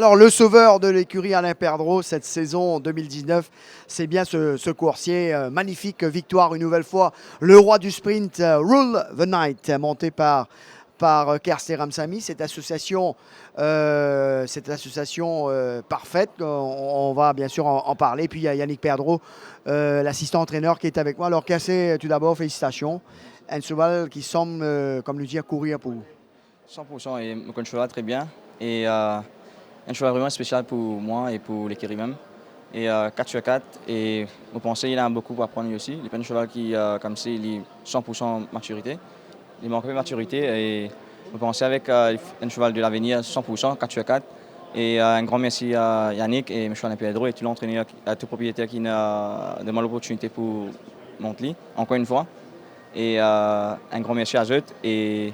Alors, le sauveur de l'écurie Alain Perdreau cette saison 2019, c'est bien ce coursier. Magnifique victoire une nouvelle fois. Le roi du sprint, Rule the Night, monté par Kersey Ramsamy. Cette association parfaite, on va bien sûr en parler. Puis il y a Yannick Perdreau, l'assistant entraîneur qui est avec moi. Alors Kersey, tout d'abord, félicitations. Un cheval qui semble, comme le dire, courir pour vous. 100% et me connaît le cheval très bien. Et un cheval vraiment spécial pour moi et pour l'écurie même. Et 4 sur 4. Et je pense qu'il a beaucoup à apprendre aussi. Il est pas un cheval qui, comme c'est, il est 100% maturité. Il manque de maturité. Et je pense avec un cheval de l'avenir 100%, 4 sur 4. Et un grand merci à Yannick et M. Alain Perdreau et tout l'entraîneur, à tout propriétaire qui a demandé l'opportunité pour monter encore une fois. Et un grand merci à eux. Et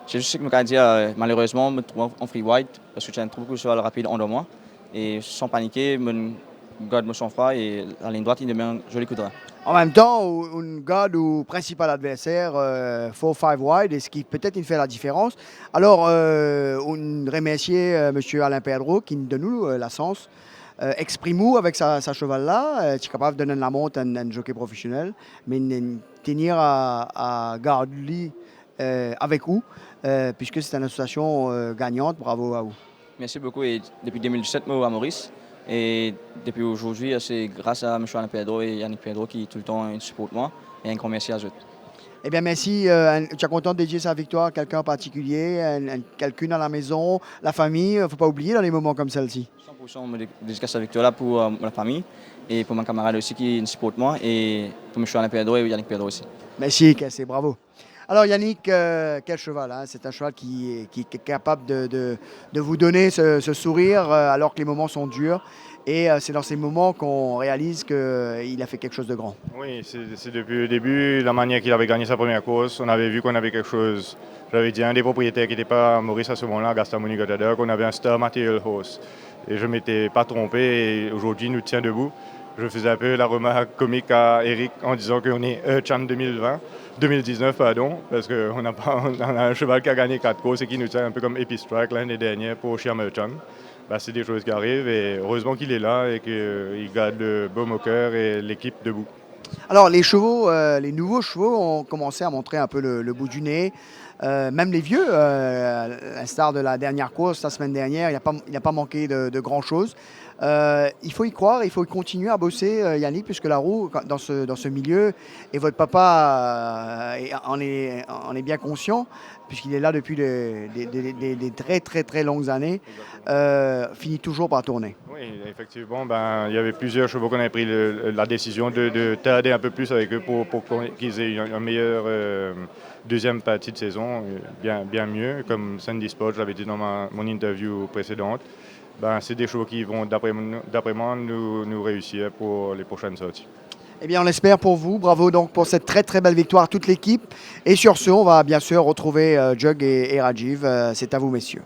je sais que je peux dire, malheureusement, je me trouve en free white parce que j'ai un trop beaucoup de cheval rapide en moi. Et sans paniquer, je garde mon sang-froid et la ligne droite, il devient un joli coup de rein. En même temps, on garde au principal adversaire 4-5 wide, et ce qui peut-être fait la différence. Alors, on remercie M. Alain Perdreau qui nous donne la chance. Exprime-nous avec sa cheval-là. Tu es capable de donner la montre à un jockey professionnel, mais tenir à garder avec vous, puisque c'est une association gagnante. Bravo à vous. Merci beaucoup. Et depuis 2017, je suis à Maurice. Et depuis aujourd'hui, c'est grâce à M. Alain Perdreau et Yannick Perdreau qui tout le temps supportent moi. Et un grand merci à eux. Eh bien, merci. Tu es content de dédier sa victoire à quelqu'un en particulier, quelqu'un à la maison, la famille. Il ne faut pas oublier dans les moments comme celle-ci. 100% je dédicace cette victoire-là pour la famille et pour mon camarade aussi qui supporte moi et pour M. Alain Perdreau et Yannick Perdreau aussi. Merci, Kersey, bravo. Alors Yannick, quel cheval, hein? C'est un cheval qui est capable de vous donner ce sourire alors que les moments sont durs. Et c'est dans ces moments qu'on réalise qu'il a fait quelque chose de grand. Oui, c'est depuis le début, la manière qu'il avait gagné sa première course. On avait vu qu'on avait quelque chose. J'avais dit à un des propriétaires qui n'était pas à Maurice à ce moment-là, Gaston Monigotader, qu'on avait un Star Material Horse. Et je ne m'étais pas trompé et aujourd'hui, il nous tient debout. Je faisais un peu la remarque comique à Eric en disant qu'on est Chan 2019, parce qu'on a un cheval qui a gagné 4 courses et qui nous tient un peu comme Epistrike l'année dernière pour Sherman Chan. C'est des choses qui arrivent et heureusement qu'il est là et qu'il garde le baume au cœur et l'équipe debout. Alors les chevaux, les nouveaux chevaux ont commencé à montrer un peu le bout du nez. Même les vieux, à l'instar de la dernière course la semaine dernière, il n'y a pas manqué de grand-chose. Il faut y croire, il faut continuer à bosser, Yannick, puisque la roue, dans ce milieu, et votre papa en est bien conscient, puisqu'il est là depuis des très très très longues années, finit toujours par tourner. Oui, effectivement, il y avait plusieurs chevaux qu'on avait pris la décision de tarder un peu plus avec eux pour qu'ils aient une meilleure deuxième partie de saison, bien mieux, comme Sandy Sport, je l'avais dit dans mon interview précédente. C'est des chevaux qui vont, d'après moi, nous réussir pour les prochaines sorties. Eh bien, on l'espère pour vous. Bravo donc pour cette très très belle victoire à toute l'équipe. Et sur ce, on va bien sûr retrouver Jug et Rajiv. C'est à vous, messieurs.